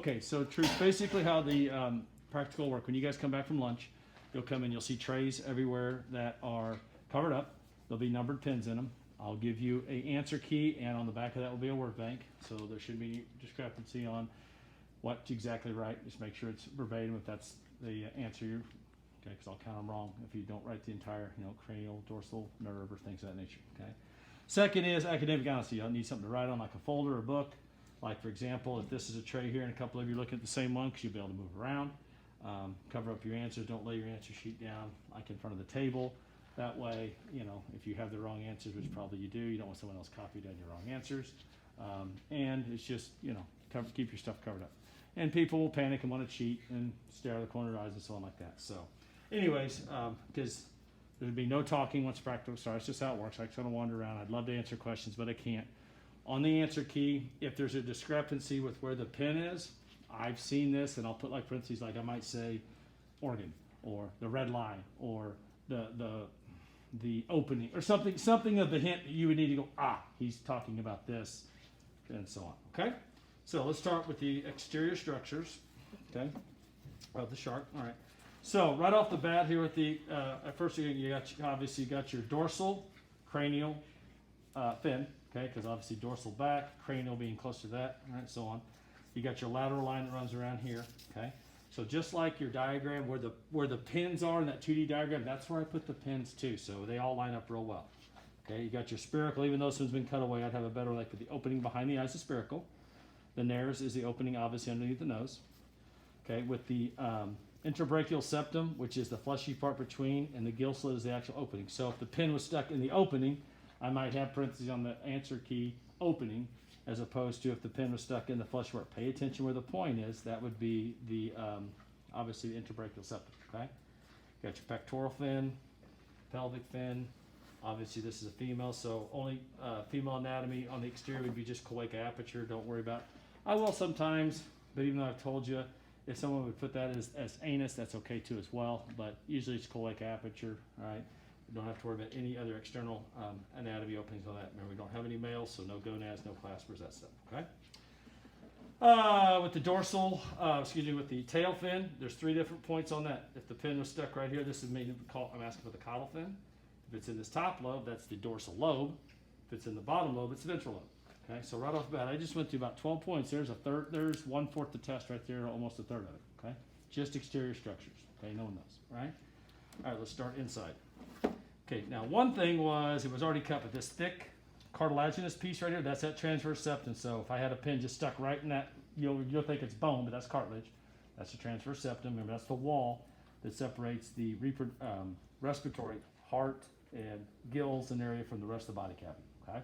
Okay, so truth, basically how the practical work, when you guys come back from lunch, you'll come in, you'll see trays everywhere that are covered up. There'll be numbered pins in them. I'll give you a answer key, and on the back of that will be a word bank, so there shouldn't be any discrepancy on what's exactly right. Just make sure it's verbatim if that's the answer you, okay, because I'll count them wrong if you don't write the entire, cranial, dorsal, nerve, or things of that nature, okay? Second is academic honesty. You'll need something to write on, like a folder or book. Like, for example, if this is a tray here and a couple of you are looking at the same one, because you'll be able to move around. Cover up your answers. Don't lay your answer sheet down like in front of the table. That way, if you have the wrong answers, which probably you do, you don't want someone else copied on your wrong answers. And it's just, keep your stuff covered up. And people will panic and want to cheat and stare out of the corner of their eyes and so on like that. So, anyways, because there'd be no talking once practical starts. That's just how it works. I kind of wander around. I'd love to answer questions, but I can't. On the answer key, if there's a discrepancy with where the pin is, I've seen this, and I'll put like parentheses, like I might say organ, or the red line, or the opening, or something of the hint that you would need to go, he's talking about this, and so on. Okay? So let's start with the exterior structures, okay, of the shark. All right. So right off the bat here with the, at first you got your dorsal, cranial, fin. Okay, because obviously dorsal back, cranial being close to that, all right, so on. You got your lateral line that runs around here, okay? So just like your diagram, where the pins are in that 2D diagram, that's where I put the pins too, so they all line up real well. Okay, you got your spherical, even though this one's been cut away, I'd have a better like with the opening behind the eyes is spherical. The nares is the opening obviously underneath the nose. Okay, with the interbrachial septum, which is the fleshy part between, and the gill slit is the actual opening. So if the pin was stuck in the opening, I might have parentheses on the answer key opening, as opposed to if the pin was stuck in the flesh part. Pay attention where the point is. That would be the obviously the interbrachial septum. Okay, got your pectoral fin, pelvic fin. Obviously this is a female, so only female anatomy on the exterior would be just cloaca aperture. Don't worry about. I will sometimes, but even though I've told you, if someone would put that as anus, that's okay too as well. But usually it's cloaca aperture. All right. You don't have to worry about any other external anatomy openings on that. Remember, we don't have any males, so no gonads, no claspers, that stuff, okay? With the dorsal, with the tail fin, there's 3 different points on that. If the pin was stuck right here, this is maybe I'm asking for the caudal fin. If it's in this top lobe, that's the dorsal lobe. If it's in the bottom lobe, it's the ventral lobe. Okay, so right off the bat, I just went through about 12 points. There's 1/4 the test right there, almost 1/3 of it, okay? Just exterior structures, okay, knowing those, right? All right, let's start inside. Okay, now one thing was, it was already cut, but this thick cartilaginous piece right here, that's that transverse septum. So if I had a pin just stuck right in that, you'll think it's bone, but that's cartilage. That's the transverse septum. Remember, that's the wall that separates the respiratory, heart, and gills and area from the rest of the body cavity, okay?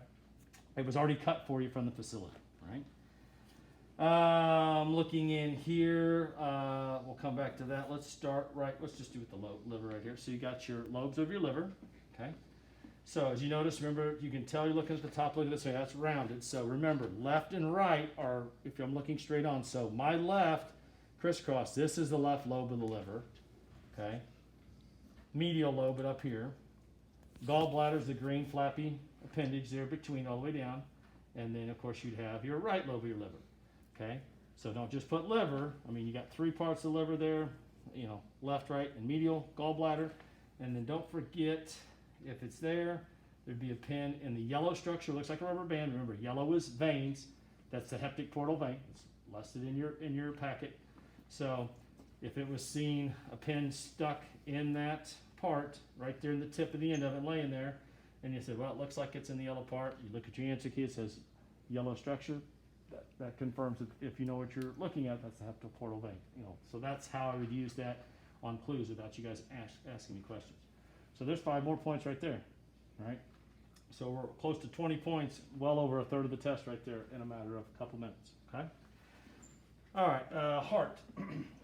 It was already cut for you from the facility, right? Looking in here, we'll come back to that. Let's just do with the liver right here. So you got your lobes of your liver, okay? So as you notice, remember, you can tell you're looking at the top, look at this way, that's rounded. So remember, left and right are, if I'm looking straight on, so my left, crisscross, this is the left lobe of the liver, okay? Medial lobe, but up here. Gallbladder is the green flappy appendage there between all the way down. And then, of course, you'd have your right lobe of your liver. Okay, so don't just put liver. I mean, you got 3 parts of the liver there, left, right, and medial gallbladder. And then don't forget, if it's there, there'd be a pin in the yellow structure. Looks like a rubber band. Remember, yellow is veins. That's the hepatic portal vein. It's listed in your packet. So if it was seen, a pin stuck in that part, right there in the tip of the end of it, laying there, and you say, well, it looks like it's in the yellow part. You look at your answer key, it says yellow structure. That confirms that if you know what you're looking at, that's the hepatoportal vein. So that's how I would use that on clues without you guys asking me questions. So there's 5 more points right there, right? So we're close to 20 points, well over 1/3 of the test right there in a matter of a couple minutes, okay? All right, heart.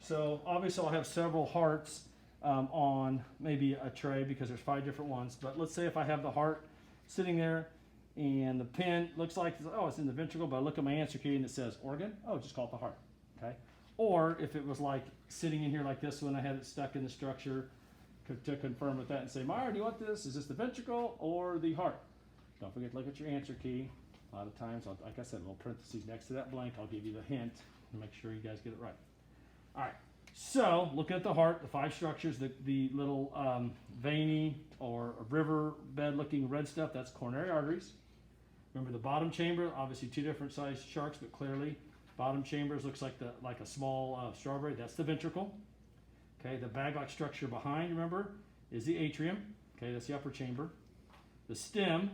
So obviously I'll have several hearts on maybe a tray because there's 5 different ones. But let's say if I have the heart sitting there, and the pin looks like, it's in the ventricle, but I look at my answer key and it says organ. Just call it the heart, okay? Or if it was like sitting in here like this when I had it stuck in the structure to confirm with that and say, Meyer, do you want this? Is this the ventricle or the heart? Don't forget to look at your answer key. A lot of times, like I said, little parentheses next to that blank, I'll give you the hint to make sure you guys get it right. All right. So, looking at the heart, the 5 structures, the little veiny or riverbed looking red stuff, that's coronary arteries. Remember the bottom chamber, obviously 2 different sized sharks, but clearly bottom chambers looks like a small strawberry, that's the ventricle. Okay, the bag-like structure behind, remember, is the atrium. Okay, that's the upper chamber. The stem,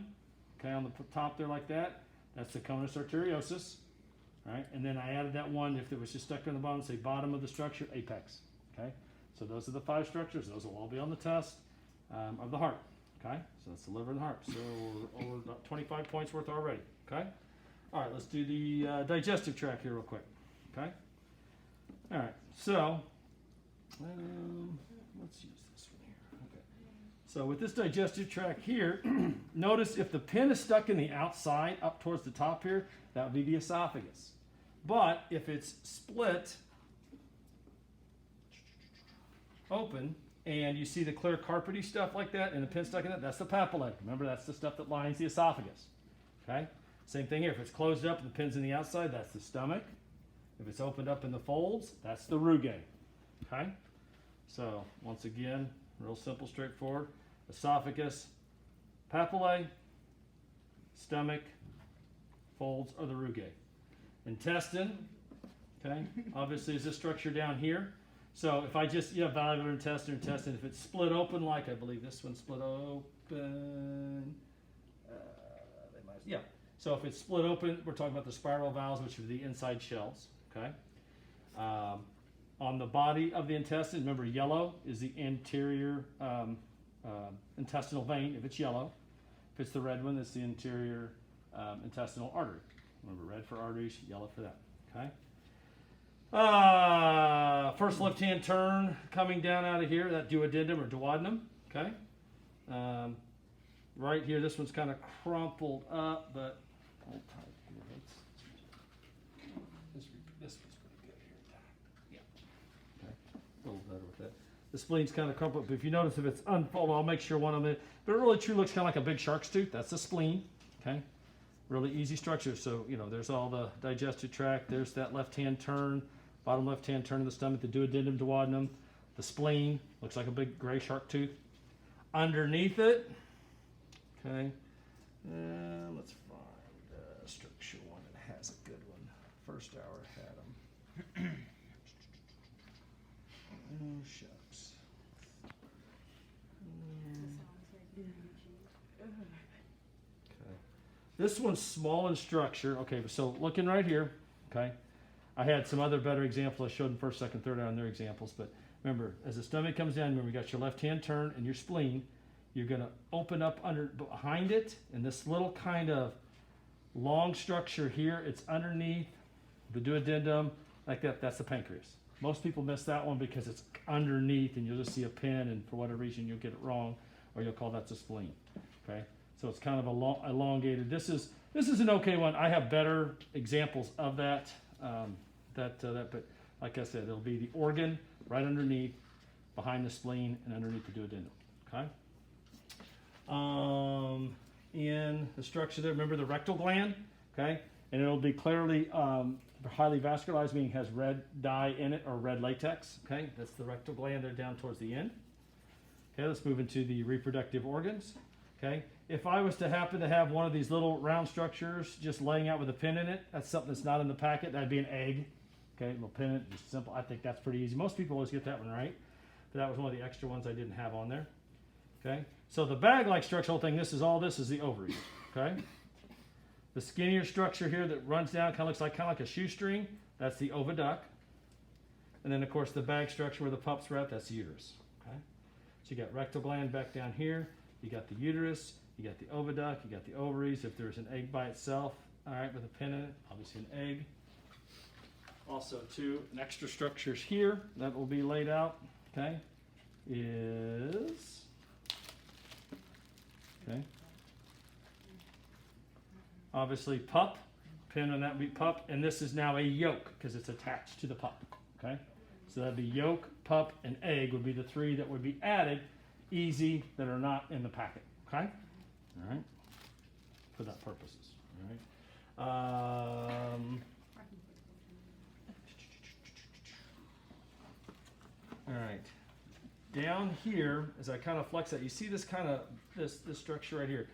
okay, on the top there like that, that's the conus arteriosus. All right, and then I added that one, if it was just stuck on the bottom, say bottom of the structure, apex. Okay, so those are the 5 structures. Those will all be on the test of the heart. Okay, so that's the liver and the heart. So we're over about 25 points worth already. Okay, all right, let's do the digestive tract here real quick. Okay, all right, so let's use this one here. Okay, so with this digestive tract here, notice if the pin is stuck in the outside up towards the top here, that would be the esophagus. But if it's split open and you see the clear carpety stuff like that and the pin stuck in it, that's the papillae. Remember, that's the stuff that lines the esophagus. Okay? Same thing here. If it's closed up and the pin's in the outside, that's the stomach. If it's opened up in the folds, that's the rugae. Okay? So, once again, real simple, straightforward. Esophagus, papillae, stomach, folds are the rugae. Intestine, okay, obviously is this structure down here. So if I just, valvular intestine, if it's split open, like I believe this one split open, so if it's split open, we're talking about the spiral valves, which are the inside shells, okay. On the body of the intestine, remember yellow is the anterior intestinal vein, if it's yellow. If it's the red one, it's the anterior intestinal artery. Remember, red for arteries, yellow for that. Okay. First left-hand turn coming down out of here, that duodenum or duodenum. Okay. Right here, this one's kind of crumpled up, but hold tight here. This one's pretty good here. Yeah. Okay. A little better with that. The spleen's kind of crumpled, but if you notice if it's unfolded, I'll make sure one of them. But it really truly looks kind of like a big shark's tooth. That's the spleen. Okay. Really easy structure. So, there's all the digestive tract. There's that left-hand turn, bottom left-hand turn of the stomach, the duodenum, duodenum, the spleen. Looks like a big gray shark tooth. Underneath it, okay, let's find a structure one that has a good one. First hour had them. Oh, shucks. This one's small in structure. Okay, so looking right here, okay, I had some other better examples I showed in first, second, third on their examples, but remember, as the stomach comes down, remember you got your left-hand turn and your spleen, you're going to open up behind it, and this little kind of long structure here, it's underneath the duodenum, like that, that's the pancreas. Most people miss that one because it's underneath, and you'll just see a pin, and for whatever reason you'll get it wrong, or you'll call that the spleen, okay? So it's kind of elongated. This is an okay one. I have better examples of that. But like I said, it'll be the organ right underneath, behind the spleen, and underneath the duodenum. Okay. In the structure there, remember the rectal gland. Okay, and it'll be clearly highly vascularized, meaning it has red dye in it or red latex. Okay, that's the rectal gland there down towards the end. Okay, let's move into the reproductive organs. Okay, if I was to happen to have one of these little round structures just laying out with a pin in it, that's something that's not in the packet. That'd be an egg. Okay, little pin in it, just simple. I think that's pretty easy. Most people always get that one right, but that was one of the extra ones I didn't have on there. Okay, so the bag-like structural thing, this is the ovaries. Okay, the skinnier structure here that runs down, kind of looks like a shoestring, that's the oviduct. And then of course the bag structure where the pups are at, that's the uterus. Okay, so you got rectal gland back down here. You got the uterus, you got the oviduct, you got the ovaries. If there's an egg by itself, all right, with a pin in it, obviously an egg. Also, too, an extra structures here that will be laid out, okay, is, okay, obviously pup, pin on that would be pup, and this is now a yolk because it's attached to the pup, okay? So that'd be yolk, pup, and egg would be the 3 that would be added. Easy, that are not in the packet, okay? All right, for that purposes, all right? All right. Down here, as I kind of flex that, you see this kind of, this structure right here.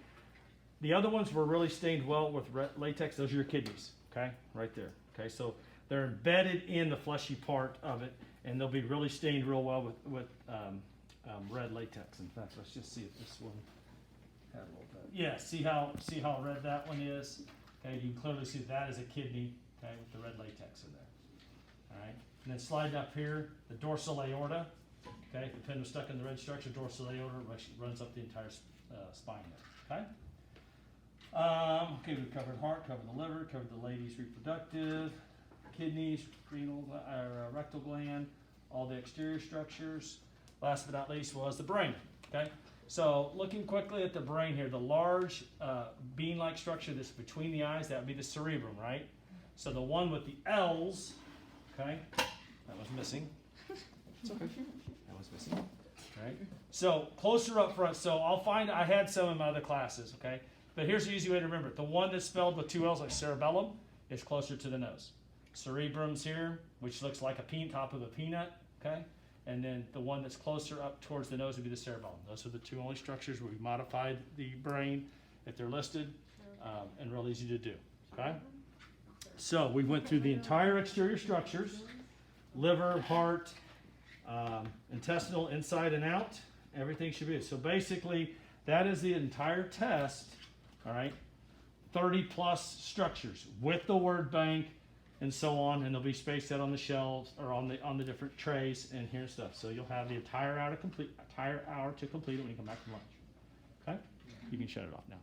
The other ones were really stained well with latex. Those are your kidneys, okay? Right there, okay? So they're embedded in the fleshy part of it, and they'll be really stained real well with red latex. In fact, let's just see if this one had a little bit. Yeah, see how red that one is? Okay, you can clearly see that is a kidney, okay, with the red latex in there. All right, and then slide up here, the dorsal aorta. Okay, if the pin was stuck in the red structure, dorsal aorta runs up the entire spine there. Okay. Okay, we've covered heart, covered the liver, covered the lady's reproductive, kidneys, renal, rectal gland, all the exterior structures. Last but not least was the brain. Okay, so looking quickly at the brain here, the large bean-like structure that's between the eyes, that would be the cerebrum, right? So the one with the L's, okay, that was missing. It's okay. That was missing. Right. So closer up front. So I had some in my other classes. Okay. But here's the easy way to remember it. The one that's spelled with two L's, like cerebellum, is closer to the nose. Cerebrum's here, which looks like a top of a peanut, okay? And then the one that's closer up towards the nose would be the cerebellum. Those are the two only structures where we modified the brain, if they're listed, and real easy to do, okay? So we went through the entire exterior structures, liver, heart, intestinal, inside and out. Everything should be. So basically, that is the entire test. All right, 30 plus structures with the word bank and so on, and they'll be spaced out on the shelves or on the different trays and here and stuff. So you'll have the entire hour to complete it when you come back from lunch. Okay, you can shut it off now.